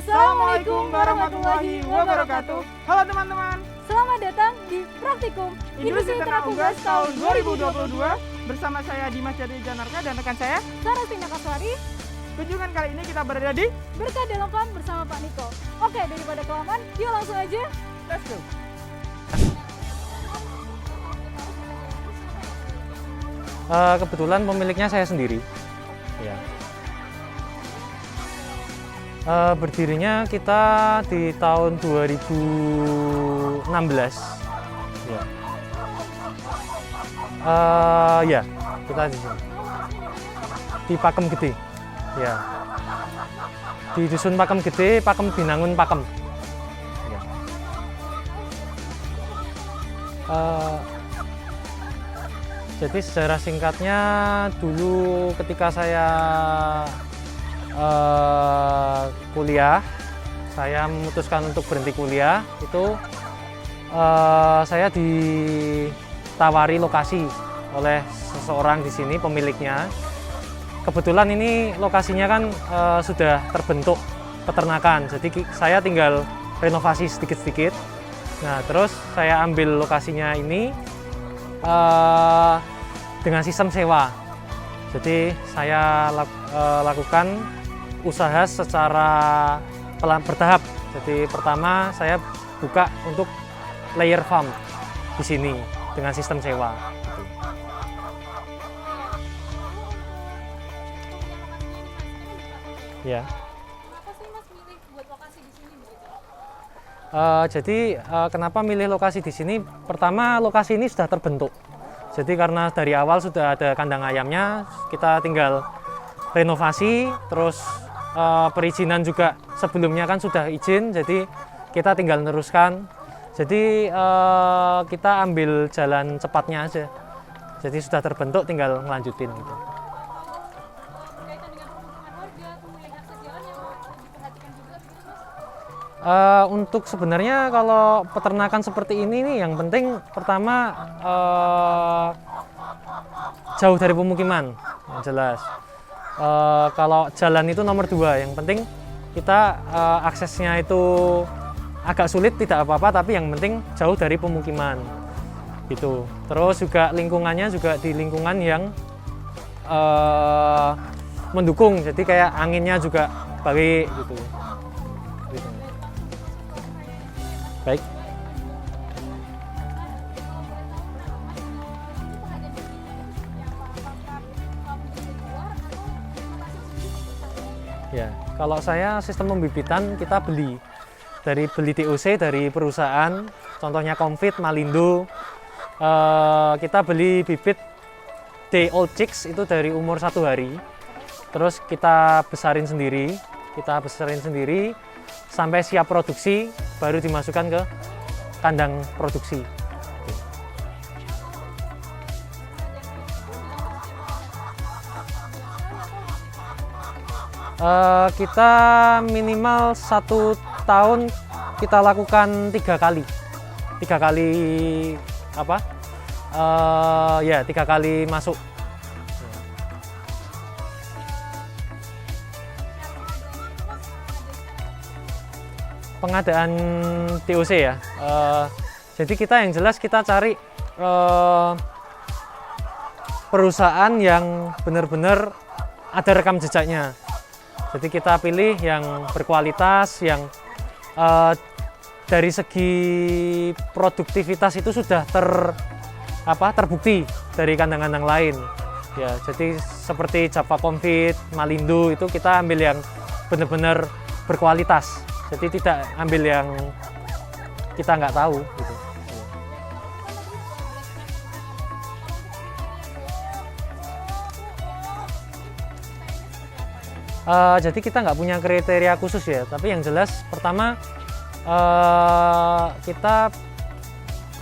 Assalamualaikum warahmatullahi wabarakatuh. Halo teman-teman, Selamat datang di Praktikum Industri Ternak Unggas tahun 2022. Bersama saya Dimas Jati Janarka dan rekan saya. Sarasina Kaswari. Kunjungan kali ini kita berada di Berkah dalam farm bersama Pak Niko. Oke, daripada kelamaan, yuk langsung aja. Let's go. Kebetulan pemiliknya saya sendiri. Ya. Berdirinya kita di tahun 2016. Ya. Ya, kita di sini. Di Pakem Gede. Ya. Di Dusun Pakem Gede, Pakem Binangun Pakem. Ya. Jadi sejarah singkatnya dulu ketika saya kuliah, saya memutuskan untuk berhenti kuliah. Itu saya ditawari lokasi oleh seseorang di sini, pemiliknya. Kebetulan ini lokasinya kan sudah terbentuk peternakan, jadi saya tinggal renovasi sedikit-sedikit. Nah, terus saya ambil lokasinya ini dengan sistem sewa. Jadi saya lakukan usaha secara bertahap. Jadi pertama saya buka untuk layer farm di sini dengan sistem sewa. Gitu. Ya. Kenapa sih Mas milih buat lokasi di sini begitu? Jadi kenapa milih lokasi di sini? Pertama, lokasi ini sudah terbentuk. Jadi karena dari awal sudah ada kandang ayamnya, kita tinggal renovasi, terus perizinan juga sebelumnya kan sudah izin, jadi kita tinggal meneruskan. Jadi kita ambil jalan cepatnya aja. Jadi sudah terbentuk, tinggal ngelanjutin gitu. Kaitan dengan permukiman warga, kemudian akses jalan yang diperhatikan juga begitu Mas? Untuk sebenarnya kalau peternakan seperti ini nih, yang penting pertama jauh dari pemukiman, yang jelas. Kalau jalan itu nomor 2, yang penting kita aksesnya itu agak sulit tidak apa-apa, tapi yang penting jauh dari pemukiman gitu. Terus juga lingkungannya juga di lingkungan yang mendukung, jadi kayak anginnya juga baik gitu. Baik. Ya, kalau saya sistem pembibitan kita beli DOC dari perusahaan, contohnya Comfit, Malindo. Kita beli bibit Day Old Chicks itu dari umur 1 hari, terus kita besarin sendiri sampai siap produksi, baru dimasukkan ke kandang produksi. Kita minimal 1 tahun kita lakukan 3 kali apa? 3 kali masuk. Pengadaan DOC ya. Jadi kita yang jelas kita cari perusahaan yang benar-benar ada rekam jejaknya. Jadi kita pilih yang berkualitas, yang dari segi produktivitas itu sudah terbukti dari kandang-kandang lain. Ya, jadi seperti Java Comfit, Malindo itu kita ambil yang benar-benar berkualitas. Jadi tidak ambil yang kita nggak tahu gitu. Jadi kita nggak punya kriteria khusus ya, tapi yang jelas pertama kita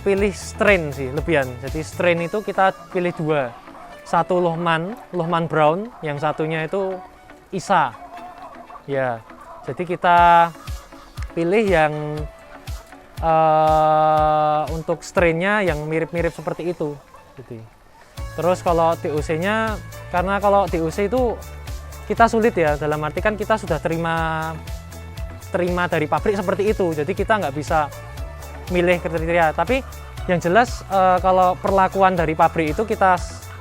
pilih strain sih lebihan. Jadi strain itu kita pilih dua, satu Lohman Brown, yang satunya itu Isa. Ya, jadi kita pilih yang untuk strainnya yang mirip-mirip seperti itu. Gitu. Terus kalau DOC-nya, karena kalau DOC itu kita sulit ya, dalam arti kan kita sudah terima dari pabrik seperti itu, jadi kita nggak bisa milih kriteria. Tapi yang jelas kalau perlakuan dari pabrik itu kita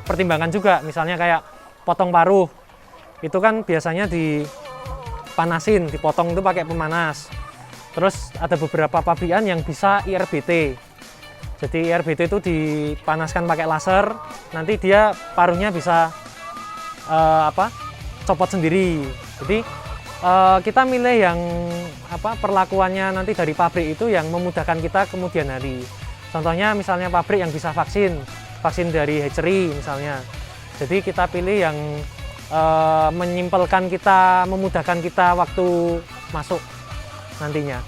pertimbangkan juga, misalnya kayak potong paruh itu kan biasanya dipanasin, dipotong itu pakai pemanas. Terus ada beberapa pabrikan yang bisa IRBT, jadi IRBT itu dipanaskan pakai laser, nanti dia paruhnya bisa copot sendiri. Jadi kita milih yang perlakuannya nanti dari pabrik itu yang memudahkan kita kemudian hari. Contohnya misalnya pabrik yang bisa vaksin dari hatchery misalnya. Jadi kita pilih yang menyimpelkan kita, memudahkan kita waktu masuk nantinya.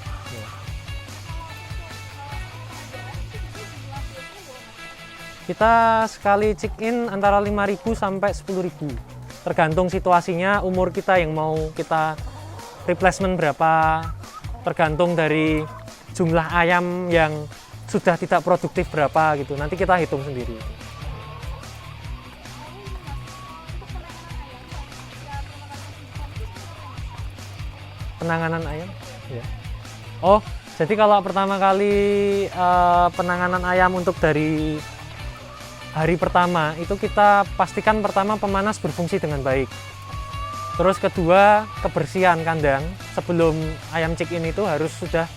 Kita sekali check in antara 5.000 sampai 10.000. Tergantung situasinya, umur kita yang mau kita replacement berapa, tergantung dari jumlah ayam yang sudah tidak produktif berapa gitu. Nanti kita hitung sendiri. Penanganan ayam? Ya. Oh, jadi kalau pertama kali penanganan ayam untuk dari hari pertama itu kita pastikan pertama pemanas berfungsi dengan baik. Terus kedua, kebersihan kandang sebelum ayam check in itu harus sudah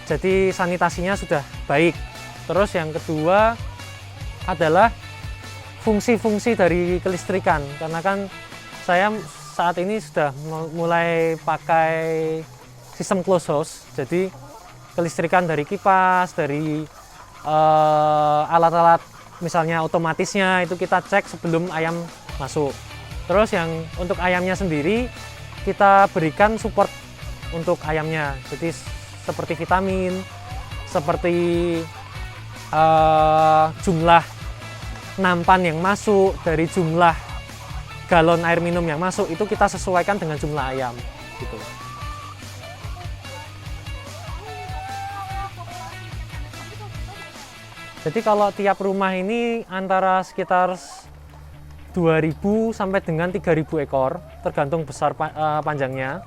jadi sanitasinya sudah baik. Terus yang kedua adalah fungsi-fungsi dari kelistrikan, karena kan saya saat ini sudah mulai pakai sistem closed house, jadi kelistrikan dari kipas, dari alat-alat misalnya otomatisnya itu kita cek sebelum ayam masuk. Terus yang untuk ayamnya sendiri kita berikan support untuk ayamnya, jadi seperti vitamin, seperti jumlah nampan yang masuk, dari jumlah galon air minum yang masuk itu kita sesuaikan dengan jumlah ayam gitu. Jadi kalau tiap rumah ini antara sekitar 2.000 sampai dengan 3.000 ekor, tergantung besar panjangnya.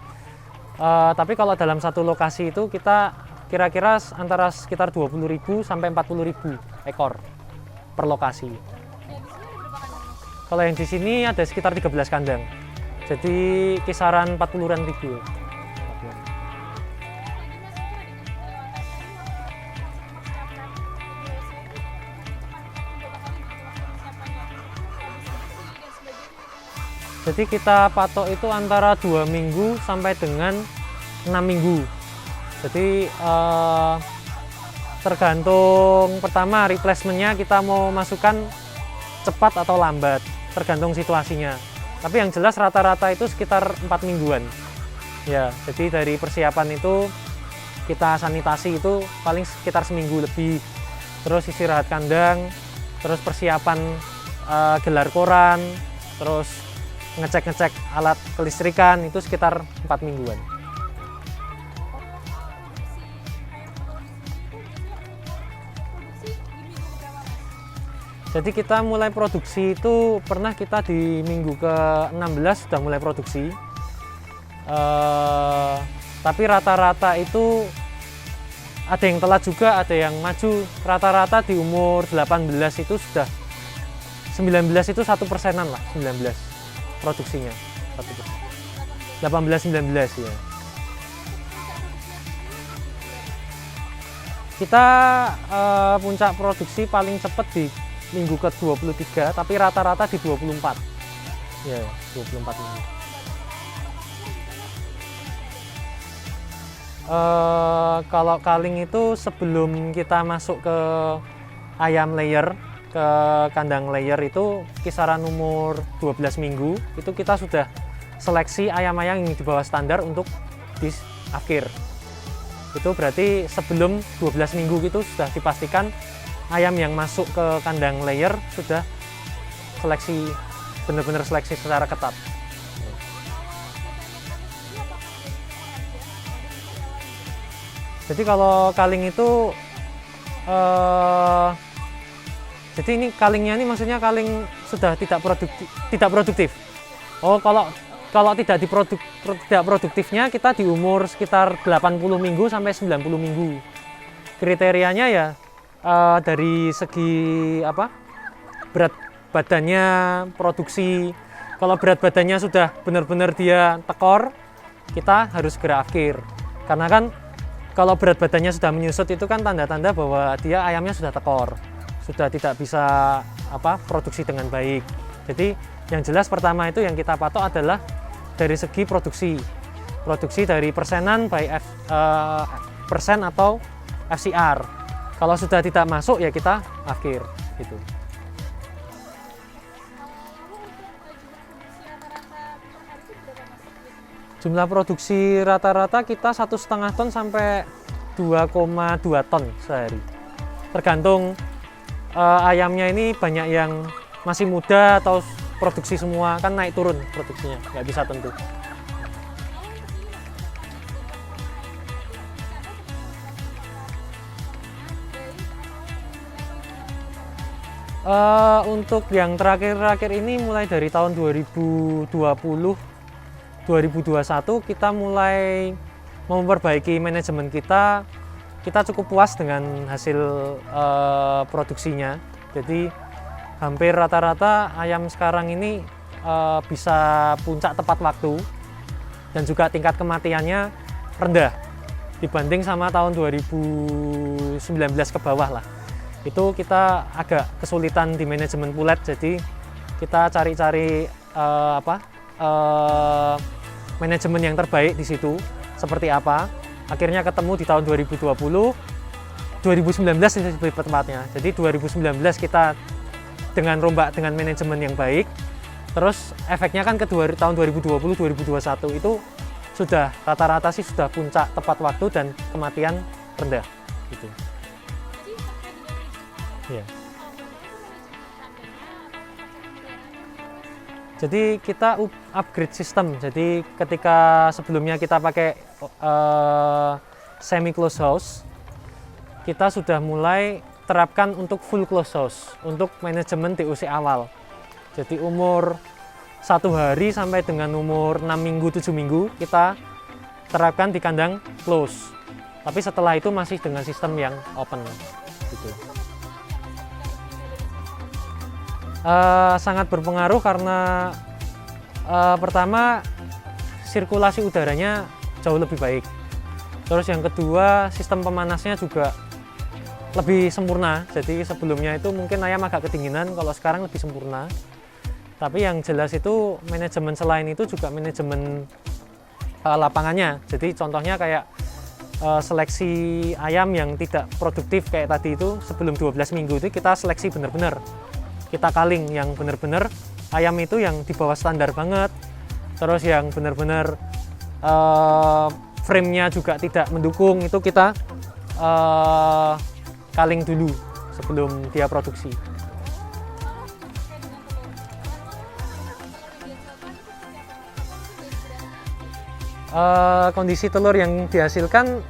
Tapi kalau dalam satu lokasi itu kita kira-kira antara sekitar 20.000 sampai 40.000 ekor per lokasi. Kalau yang di sini ada sekitar 13 kandang, jadi kisaran 40-an ribu. Jadi kita patok itu antara 2 minggu sampai dengan 6 minggu. Jadi tergantung pertama replacementnya kita mau masukkan cepat atau lambat, tergantung situasinya. Tapi yang jelas rata-rata itu sekitar 4 mingguan. Ya, jadi dari persiapan itu kita sanitasi itu paling sekitar seminggu lebih. Terus istirahat kandang, terus persiapan gelar koran, terus ngecek alat kelistrikan itu sekitar 4 mingguan. Jadi kita mulai produksi itu pernah kita di minggu ke-16 sudah mulai produksi. Tapi rata-rata itu ada yang telat juga, ada yang maju. Rata-rata di umur 18 itu sudah 19 itu 1%-an lah, 19 produksinya 1%. 18-19 ya. Kita puncak produksi paling cepat di minggu ke-23, tapi rata-rata di 24. Ya, 24 minggu. Kalau culling itu sebelum kita masuk ke ayam layer, ke kandang layer itu kisaran umur 12 minggu, itu kita sudah seleksi ayam-ayam yang di bawah standar untuk di akhir. Itu berarti sebelum 12 minggu itu sudah dipastikan ayam yang masuk ke kandang layer sudah seleksi, benar-benar seleksi secara ketat. Jadi kalau kaling itu jadi ini kalingnya ini maksudnya kaling sudah tidak produktif. Oh, kalau tidak produktifnya kita di umur sekitar 80 minggu sampai 90 minggu. Kriterianya ya dari segi apa? Berat badannya, produksi. Kalau berat badannya sudah benar-benar dia tekor, kita harus segera akhir. Karena kan kalau berat badannya sudah menyusut itu kan tanda-tanda bahwa dia ayamnya sudah tekor, sudah tidak bisa produksi dengan baik. Jadi yang jelas pertama itu yang kita patok adalah dari segi produksi dari persenan by persen atau FCR. Kalau sudah tidak masuk ya kita akhir gitu. Jumlah produksi rata-rata kita 1,5 ton sampai 2,2 ton sehari. Tergantung ayamnya ini banyak yang masih muda atau produksi semua, kan naik turun produksinya, nggak bisa tentu. Untuk yang terakhir-terakhir ini mulai dari tahun 2020 2021 kita mulai memperbaiki manajemen kita cukup puas dengan hasil produksinya. Jadi hampir rata-rata ayam sekarang ini bisa puncak tepat waktu dan juga tingkat kematiannya rendah dibanding sama tahun 2019 ke bawah lah. Itu kita agak kesulitan di manajemen pulet, jadi kita cari-cari manajemen yang terbaik di situ seperti apa. Akhirnya ketemu di tahun 2019 lebih tepatnya. Jadi 2019 kita dengan rombak dengan manajemen yang baik. Terus efeknya kan ke tahun 2020 2021 itu sudah rata-rata sih sudah puncak tepat waktu dan kematian rendah gitu. Ya. Jadi kita upgrade sistem. Jadi ketika sebelumnya kita pakai semi closed house, kita sudah mulai terapkan untuk full closed house untuk manajemen DOC awal. Jadi umur 1 hari sampai dengan umur 6 minggu 7 minggu kita terapkan di kandang close. Tapi setelah itu masih dengan sistem yang open gitu. Sangat berpengaruh karena pertama sirkulasi udaranya jauh lebih baik. Terus yang kedua sistem pemanasnya juga lebih sempurna. Jadi sebelumnya itu mungkin ayam agak kedinginan, kalau sekarang lebih sempurna. Tapi yang jelas itu manajemen selain itu juga manajemen lapangannya. Jadi contohnya kayak seleksi ayam yang tidak produktif kayak tadi itu sebelum 12 minggu itu kita seleksi benar-benar. Kita kaling yang benar-benar ayam itu yang di bawah standar banget, terus yang benar-benar frame-nya juga tidak mendukung, itu kita kaling dulu sebelum dia produksi. Kondisi telur yang dihasilkan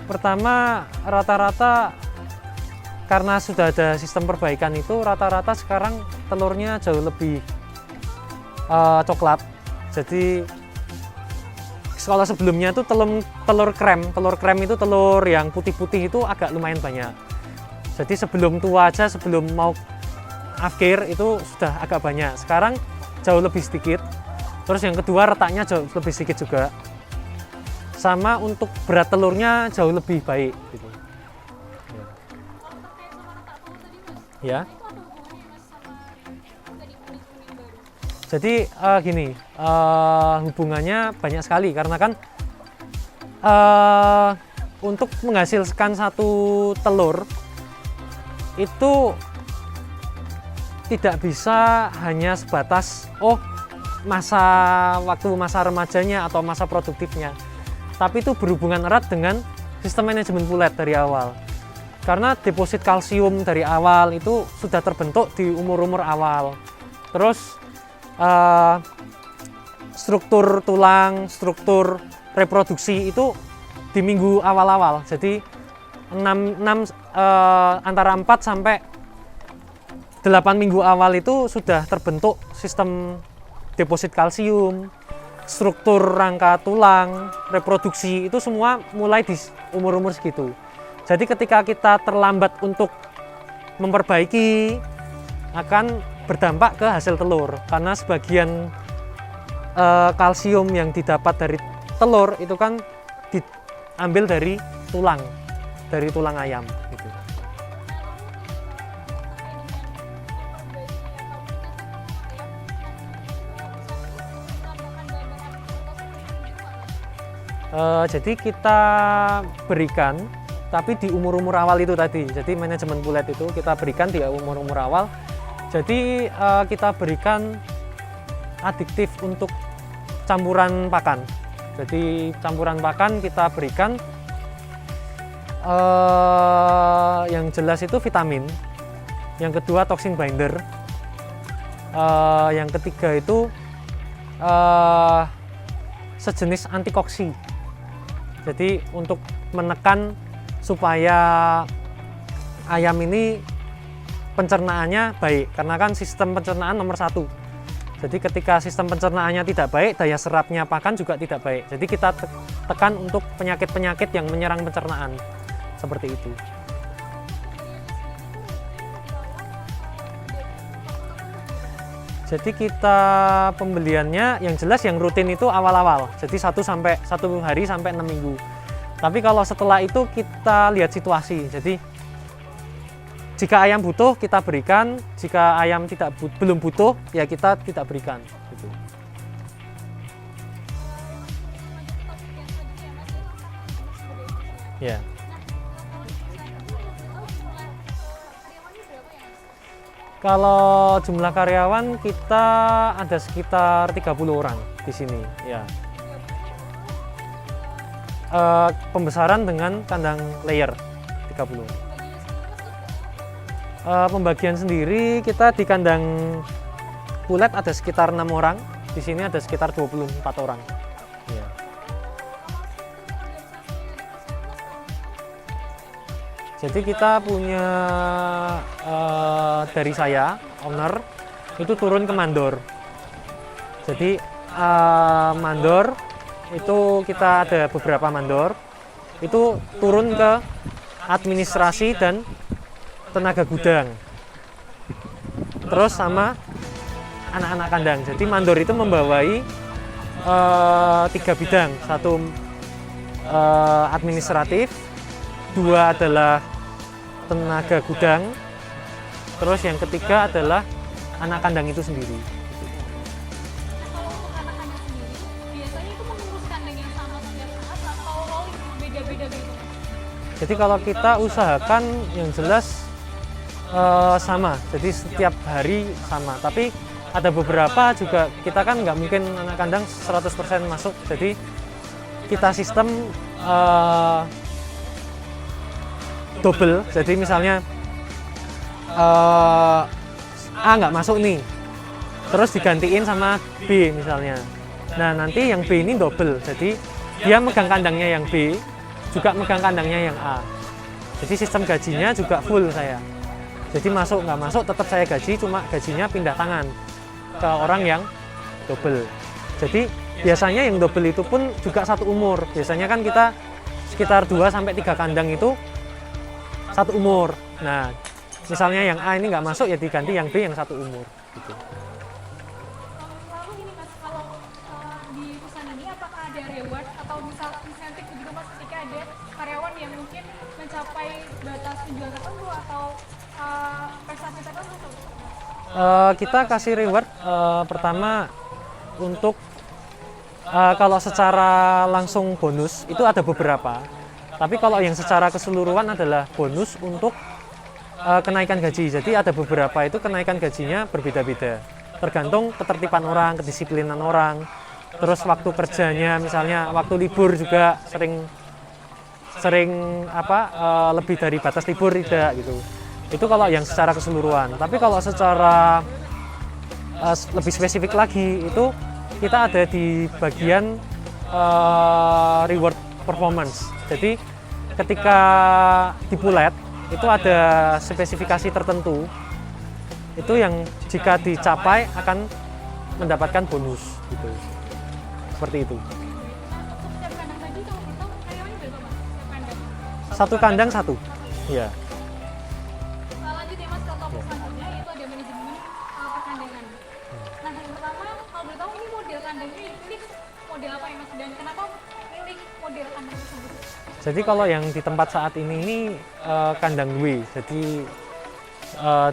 pertama rata-rata karena sudah ada sistem perbaikan itu rata-rata sekarang telurnya jauh lebih coklat. Jadi kalau sebelumnya itu telur krem itu telur yang putih-putih itu agak lumayan banyak. Jadi sebelum tua aja, sebelum mau akhir itu sudah agak banyak. Sekarang jauh lebih sedikit. Terus yang kedua retaknya jauh lebih sedikit juga. Sama untuk berat telurnya jauh lebih baik gitu. Ya. Jadi gini, hubungannya banyak sekali karena kan untuk menghasilkan satu telur itu tidak bisa hanya sebatas masa remajanya atau masa produktifnya, tapi itu berhubungan erat dengan sistem manajemen pulet dari awal. Karena deposit kalsium dari awal itu sudah terbentuk di umur-umur awal. Terus struktur tulang, struktur reproduksi itu di minggu awal-awal. Jadi antara 4 sampai 8 minggu awal itu sudah terbentuk sistem deposit kalsium, struktur rangka tulang, reproduksi itu semua mulai di umur-umur segitu. Jadi ketika kita terlambat untuk memperbaiki, akan berdampak ke hasil telur, karena sebagian kalsium yang didapat dari telur itu kan diambil dari tulang ayam gitu. Jadi kita berikan, tapi di umur-umur awal itu tadi. Jadi manajemen pulet itu kita berikan di umur-umur awal. Jadi kita berikan adiktif untuk campuran pakan. Jadi campuran pakan kita berikan yang jelas itu vitamin. Yang kedua toxin binder. Yang ketiga itu sejenis antikoksi. Jadi untuk menekan supaya ayam ini pencernaannya baik, karena kan sistem pencernaan nomor 1. Jadi ketika sistem pencernaannya tidak baik, daya serapnya pakan juga tidak baik. Jadi kita tekan untuk penyakit-penyakit yang menyerang pencernaan seperti itu. Jadi kita pembeliannya yang jelas yang rutin itu awal-awal. Jadi 1 hari sampai 6 minggu. Tapi kalau setelah itu kita lihat situasi. Jadi jika ayam butuh kita berikan, jika ayam belum butuh ya kita tidak berikan. Gitu. Ya. Kalau jumlah karyawan kita ada sekitar 30 orang di sini, ya. Pembesaran dengan kandang layer 30. Pembagian sendiri kita di kandang pulet ada sekitar 6 orang, di sini ada sekitar 24 orang. Ya. Jadi kita punya dari saya, owner, itu turun ke mandor. Jadi mandor itu kita ada beberapa mandor, itu turun ke administrasi dan tenaga gudang. Terus sama anak-anak kandang. Jadi mandor itu membawai 3 bidang, 1 administratif, 2 adalah tenaga gudang, terus yang ketiga adalah anak kandang itu sendiri. Kalau untuk anak kandang sendiri, biasanya itu mengurus kandang yang sama setiap saat atau rolling beda-beda gitu? Jadi kalau kita usahakan yang jelas sama, jadi setiap hari sama. Tapi ada beberapa juga kita kan nggak mungkin anak kandang 100% masuk, jadi kita sistem double. Jadi misalnya A nggak masuk nih, terus digantiin sama B misalnya. Nah nanti yang B ini double, jadi dia megang kandangnya yang B, juga megang kandangnya yang A. Jadi sistem gajinya juga full saya. Jadi masuk nggak masuk tetap saya gaji, cuma gajinya pindah tangan ke orang yang double. Jadi biasanya yang double itu pun juga satu umur. Biasanya kan kita sekitar 2-3 kandang itu satu umur. Nah, misalnya yang A ini nggak masuk ya diganti yang B yang satu umur. Gitu. Lalu ini Mas, kalau di perusahaan ini apakah ada reward atau misal insentif begitu Mas ketika ada karyawan yang mungkin mencapai batas penjualan tertentu atau prestasi tertentu? Kita kasih reward pertama untuk kalau secara langsung bonus itu ada beberapa. Tapi kalau yang secara keseluruhan adalah bonus untuk kenaikan gaji. Jadi ada beberapa itu kenaikan gajinya berbeda-beda. Tergantung ketertiban orang, kedisiplinan orang. Terus waktu kerjanya, misalnya waktu libur juga sering lebih dari batas libur tidak gitu. Itu kalau yang secara keseluruhan. Tapi kalau secara lebih spesifik lagi itu kita ada di bagian reward performance. Jadi ketika di Pulet itu ada spesifikasi tertentu itu yang jika dicapai akan mendapatkan bonus gitu. Seperti itu. Setiap kandang tadi kalau kita karyawannya berapa mas? Setiap kandang. Satu kandang satu. Iya. Lanjut ya mas ke topik selanjutnya yaitu ada manajemen perkandangan. Nah yang pertama kalau boleh tahu ini model kandangnya ini model apa ya mas dan kenapa pilih model kandang tersebut? Jadi kalau yang di tempat saat ini kandang W. Jadi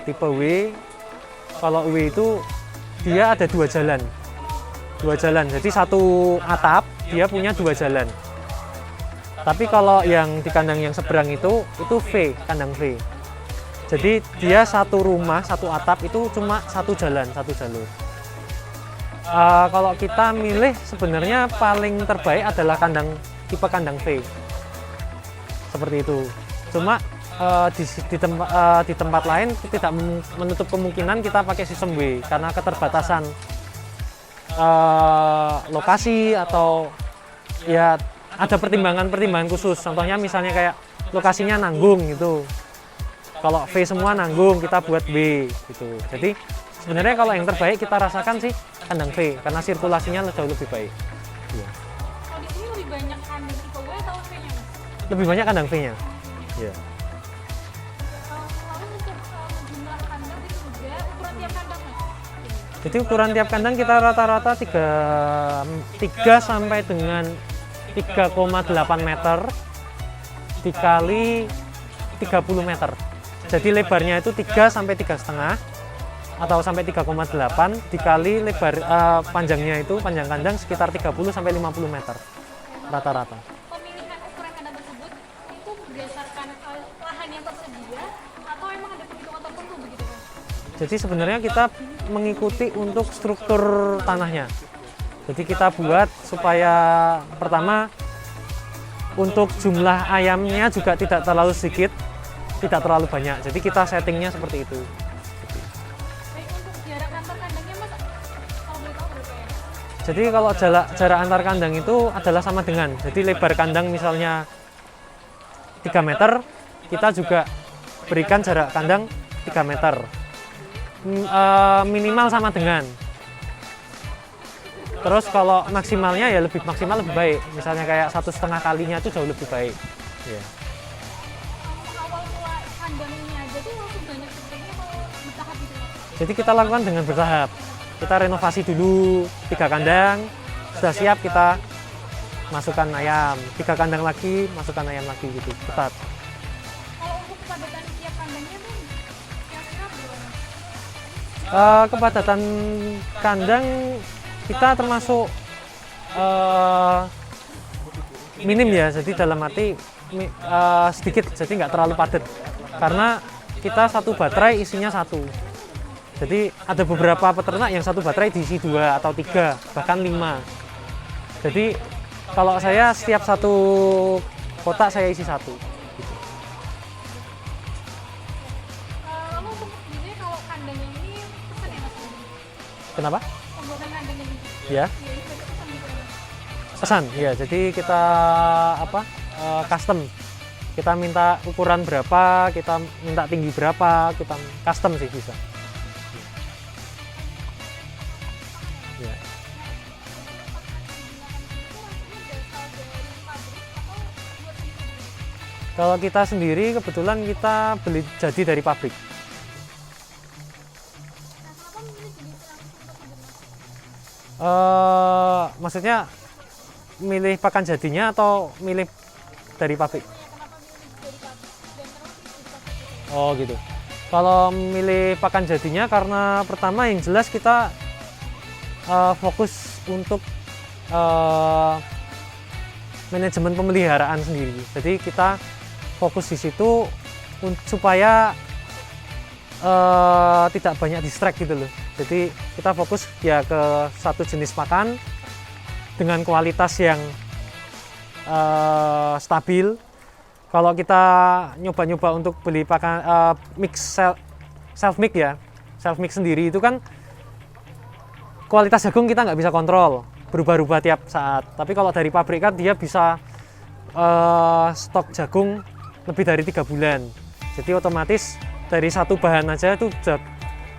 tipe W. Kalau W itu dia ada dua jalan. Jadi satu atap dia punya dua jalan. Tapi kalau yang di kandang yang seberang itu V, kandang V. Jadi dia satu rumah, satu atap itu cuma satu jalan, satu jalur. Kalau kita milih sebenarnya paling terbaik adalah tipe kandang V. Seperti itu. Cuma di tempat lain tidak menutup kemungkinan kita pakai sistem W karena keterbatasan lokasi atau ya ada pertimbangan khusus. Contohnya misalnya kayak lokasinya nanggung gitu. Kalau V semua nanggung kita buat B gitu. Jadi sebenarnya kalau yang terbaik kita rasakan sih kandang V karena sirkulasinya jauh lebih baik. Ya. Kalau di sini lebih banyak kandang tipe W atau V-nya mas? Lebih banyak kandang V-nya. Ya. Lalu untuk jumlah kandang itu juga ukuran tiap kandang mas? Jadi ukuran tiap kandang kita rata-rata 3 sampai dengan 3,8 meter dikali 30 meter. Jadi lebarnya itu 3 sampai 3,5 atau sampai 3,8 dikali lebar panjangnya itu panjang kandang sekitar 30 sampai 50 meter rata-rata. Pemilihan ukuran kandang tersebut itu berdasarkan lahan yang tersedia atau emang ada perhitungan tertentu begitu kan? Jadi sebenarnya kita mengikuti untuk struktur tanahnya. Jadi kita buat supaya pertama untuk jumlah ayamnya juga tidak terlalu sedikit, tidak terlalu banyak. Jadi kita settingnya seperti itu. Baik untuk jarak antar kandangnya mas, kalau boleh tahu berapa ya? Jadi kalau jarak antar kandang itu adalah sama dengan. Jadi lebar kandang misalnya 3 meter, kita juga berikan jarak kandang 3 meter. Minimal sama dengan. Terus kalau maksimalnya ya lebih maksimal lebih baik. Misalnya kayak 1,5 kalinya itu jauh lebih baik. Yeah. Awal mula kandang ini aja tuh langsung banyak sepertinya kalau bertahap gitu mas? Jadi kita lakukan dengan bertahap. Kita renovasi dulu 3 kandang, sudah siap kita masukkan ayam. 3 kandang lagi, masukkan ayam lagi gitu, ketat. Kalau untuk kepadatan tiap kandangnya tuh kira-kira berapa mas? Kepadatan kandang kita termasuk minim ya, jadi dalam arti sedikit, jadi nggak terlalu padat karena kita satu baterai isinya satu. Jadi ada beberapa peternak yang satu baterai diisi 2 atau 3 bahkan 5. Jadi kalau saya setiap satu kotak saya isi 1. Lalu untuk biasanya kalau kandangnya ini pesan ya mas? Kenapa? Pembuatan kandang ini? Ya. Iya, ini berarti pesan gitu ya mas? Pesan ya, jadi kita custom, kita minta ukuran berapa, kita minta tinggi berapa, kita custom sih bisa ya. Kalau kita sendiri kebetulan kita beli jadi dari pabrik. Maksudnya milih pakan jadinya atau milih dari pabrik? Oh gitu. Kalau milih pakan jadinya karena pertama yang jelas kita fokus untuk manajemen pemeliharaan sendiri. Jadi kita fokus di situ supaya tidak banyak distract gitu loh. Jadi kita fokus ya ke satu jenis pakan dengan kualitas yang stabil. Kalau kita nyoba-nyoba untuk beli pakan self mix sendiri itu kan kualitas jagung kita nggak bisa kontrol, berubah-ubah tiap saat. Tapi kalau dari pabrik kan dia bisa stok jagung lebih dari 3 bulan. Jadi otomatis dari satu bahan aja itu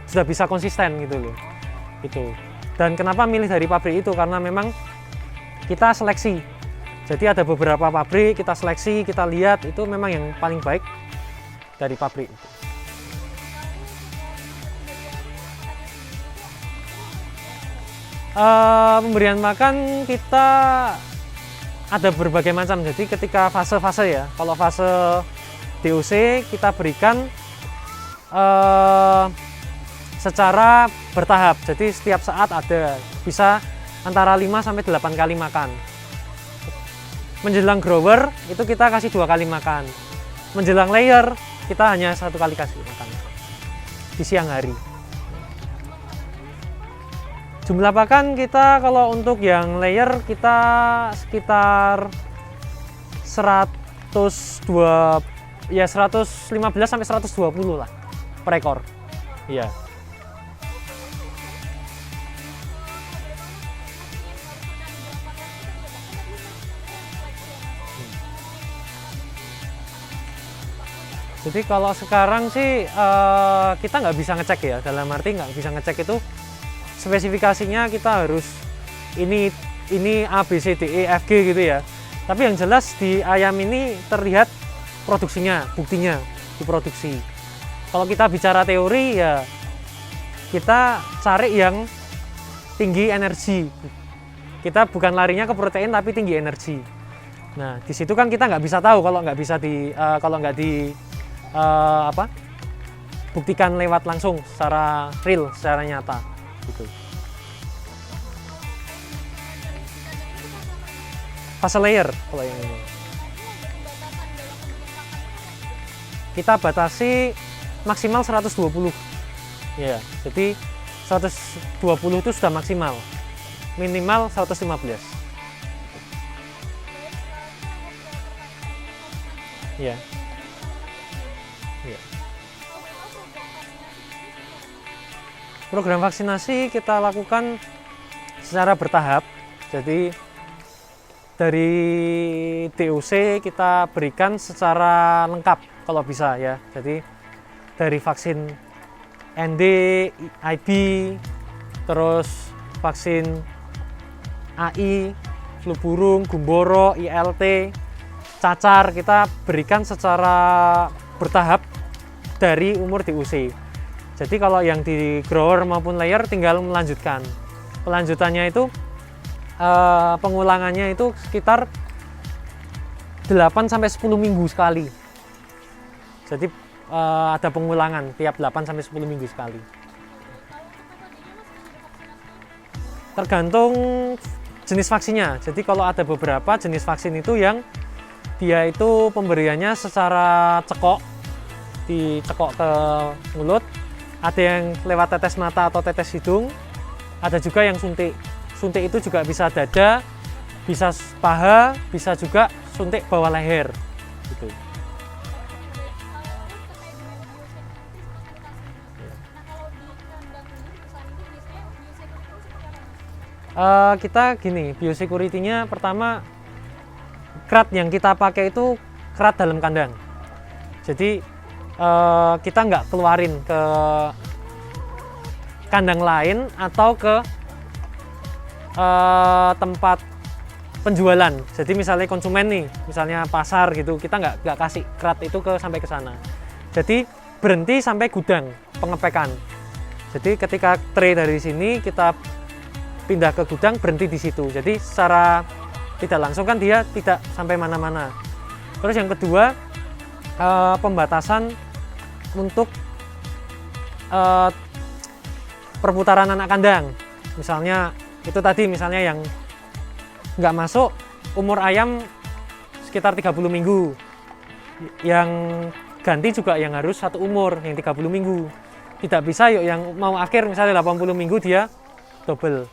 sudah bisa konsisten gitu loh. Itu. Dan kenapa milih dari pabrik itu? Karena memang kita seleksi. Jadi ada beberapa pabrik kita seleksi, kita lihat itu memang yang paling baik dari pabrik. Pemberian makan kita ada berbagai macam. Jadi ketika fase-fase ya, kalau fase DOC kita berikan secara bertahap. Jadi setiap saat ada, bisa antara 5 sampai 8 kali makan. Menjelang grower itu kita kasih 2 kali makan. Menjelang layer kita hanya 1 kali kasih makan di siang hari. Jumlah pakan kita kalau untuk yang layer kita sekitar 115 sampai 120 lah per ekor. Iya. Jadi kalau sekarang sih kita nggak bisa ngecek ya, dalam arti nggak bisa ngecek itu spesifikasinya kita harus ini A, B, C, D, E, F, G gitu ya. Tapi yang jelas di ayam ini terlihat produksinya, buktinya diproduksi. Kalau kita bicara teori ya kita cari yang tinggi energi. Kita bukan larinya ke protein tapi tinggi energi. Nah di situ kan kita nggak bisa tahu kalau nggak buktikan lewat langsung secara real, secara nyata gitu. Fase layer kalau yang ini kita batasi maksimal 120 ya, jadi 120 itu sudah maksimal, minimal 115 ya. Program vaksinasi kita lakukan secara bertahap. Jadi dari DOC kita berikan secara lengkap kalau bisa ya. Jadi dari vaksin ND, IB, terus vaksin AI, flu burung, gumboro, ILT, cacar kita berikan secara bertahap dari umur DOC. Jadi kalau yang di grower maupun layer tinggal melanjutkan. Pelanjutannya itu pengulangannya itu sekitar 8 sampai 10 minggu sekali. Jadi ada pengulangan tiap 8 sampai 10 minggu sekali. Tergantung jenis vaksinnya. Jadi kalau ada beberapa jenis vaksin itu yang dia itu pemberiannya secara cekok, dicekok ke mulut. Ada yang lewat tetes mata atau tetes hidung, ada juga yang suntik. Suntik itu juga bisa dada, bisa paha, bisa juga suntik bawah leher. Gitu. Kita gini, biosecurity-nya pertama kerat yang kita pakai itu kerat dalam kandang. Jadi kita nggak keluarin ke kandang lain atau ke tempat penjualan. Jadi misalnya konsumen nih, misalnya pasar gitu, kita nggak kasih kerat itu sampai ke sana. Jadi berhenti sampai gudang pengepekan. Jadi ketika tray dari sini kita pindah ke gudang, berhenti di situ. Jadi secara tidak langsung kan dia tidak sampai mana-mana. Terus yang kedua pembatasan untuk perputaran anak kandang. Misalnya itu tadi misalnya yang nggak masuk umur ayam sekitar 30 minggu. Yang ganti juga yang harus satu umur yang 30 minggu. tidak bisa yuk yang mau akhir misalnya 80 minggu dia double.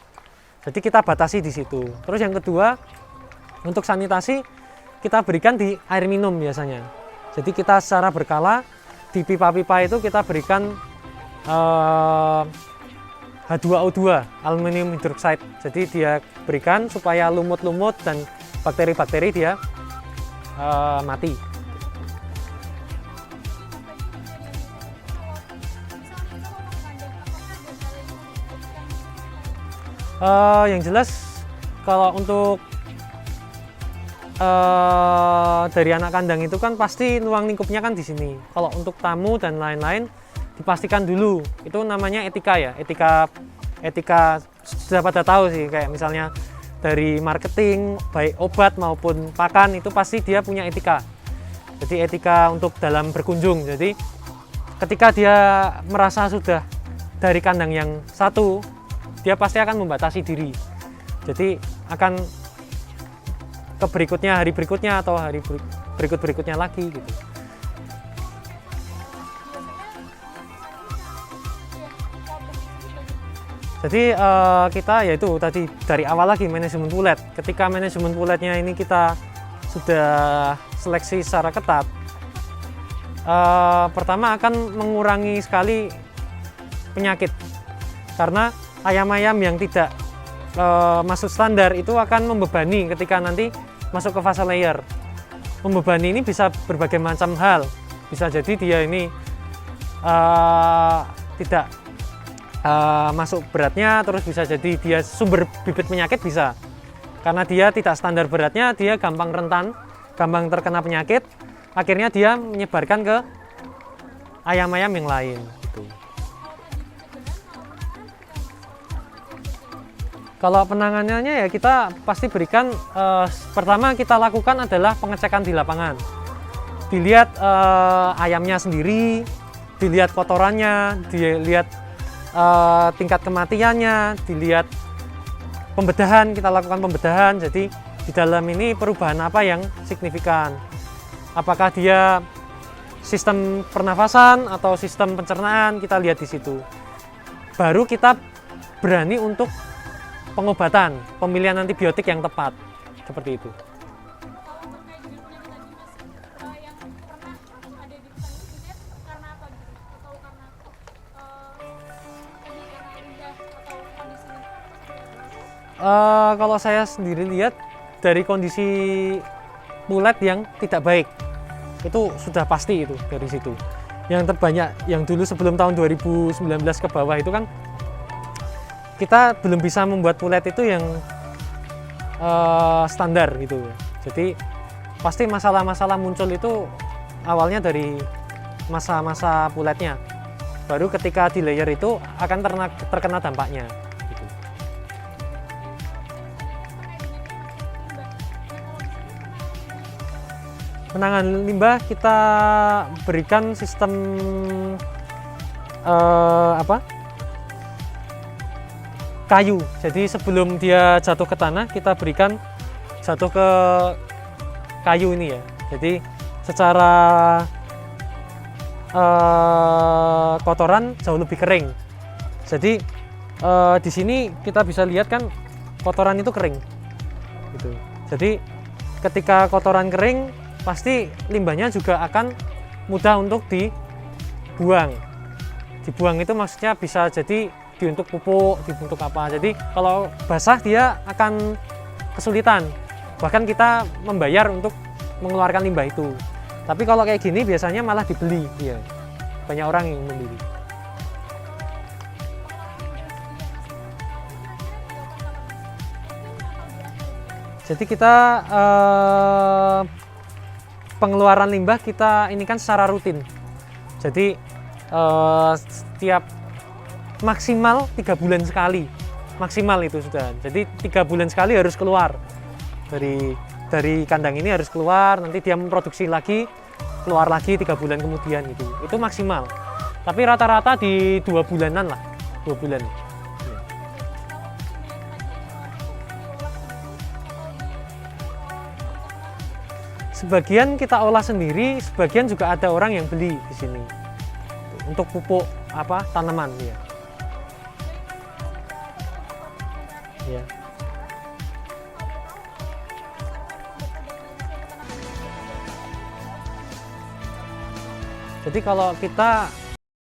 Jadi kita batasi di situ. Terus yang kedua, untuk sanitasi kita berikan di air minum biasanya. Jadi kita secara berkala di pipa-pipa itu kita berikan H2O2, aluminium hydroxide. Jadi dia berikan supaya lumut-lumut dan bakteri-bakteri dia mati. Yang jelas kalau untuk dari anak kandang itu kan pasti ruang lingkupnya kan di sini. Kalau untuk tamu dan lain-lain dipastikan dulu, itu namanya etika ya, etika sudah pada tahu sih, kayak misalnya dari marketing baik obat maupun pakan itu pasti dia punya etika. Jadi etika untuk dalam berkunjung. Jadi ketika dia merasa sudah dari kandang yang satu, dia pasti akan membatasi diri. Jadi akan ke berikutnya, hari berikutnya atau hari berikutnya lagi gitu. Jadi kita yaitu tadi dari awal lagi manajemen pulet. Ketika manajemen puletnya ini kita sudah seleksi secara ketat, pertama akan mengurangi sekali penyakit, karena ayam-ayam yang tidak masuk standar itu akan membebani ketika nanti masuk ke fase layer. Membebani ini bisa berbagai macam hal, bisa jadi dia ini tidak masuk beratnya, terus bisa jadi dia sumber bibit penyakit bisa, karena dia tidak standar beratnya, dia gampang rentan, gampang terkena penyakit, akhirnya dia menyebarkan ke ayam-ayam yang lain gitu. Kalau penanganannya ya kita pasti berikan, pertama kita lakukan adalah pengecekan di lapangan, dilihat ayamnya sendiri, dilihat kotorannya, dilihat tingkat kematiannya, dilihat pembedahan, kita lakukan pembedahan. Jadi di dalam ini perubahan apa yang signifikan, apakah dia sistem pernafasan atau sistem pencernaan, kita lihat di situ. Baru kita berani untuk pengobatan, pemilihan antibiotik yang tepat, seperti itu. Kalau saya sendiri lihat dari kondisi pulet yang tidak baik, itu sudah pasti itu dari situ. Yang terbanyak yang dulu sebelum tahun 2019 ke bawah itu kan kita belum bisa membuat pulet itu yang standar gitu. Jadi pasti masalah-masalah muncul itu awalnya dari masa-masa puletnya. Baru ketika di layer itu akan terkena dampaknya. Penanganan limbah kita berikan sistem kayu. Jadi sebelum dia jatuh ke tanah, kita berikan jatuh ke kayu ini ya. Jadi secara kotoran jauh lebih kering. Jadi di sini kita bisa lihat kan kotoran itu kering. Gitu. Jadi ketika kotoran kering, pasti limbahnya juga akan mudah untuk dibuang. Dibuang itu maksudnya bisa jadi diuntuk pupuk, diuntuk apa. Jadi kalau basah dia akan kesulitan. Bahkan kita membayar untuk mengeluarkan limbah itu. Tapi kalau kayak gini biasanya malah dibeli. Ya. Banyak orang yang membeli. Jadi kita pengeluaran limbah kita ini kan secara rutin. Jadi setiap maksimal 3 bulan sekali, maksimal itu sudah. Jadi 3 bulan sekali harus keluar dari kandang ini, harus keluar. Nanti dia memproduksi lagi, keluar lagi 3 bulan kemudian gitu. Itu maksimal. Tapi rata-rata di 2 bulanan lah, 2 bulan. Sebagian kita olah sendiri, sebagian juga ada orang yang beli di sini untuk pupuk tanaman ya. Ya. Jadi kalau kita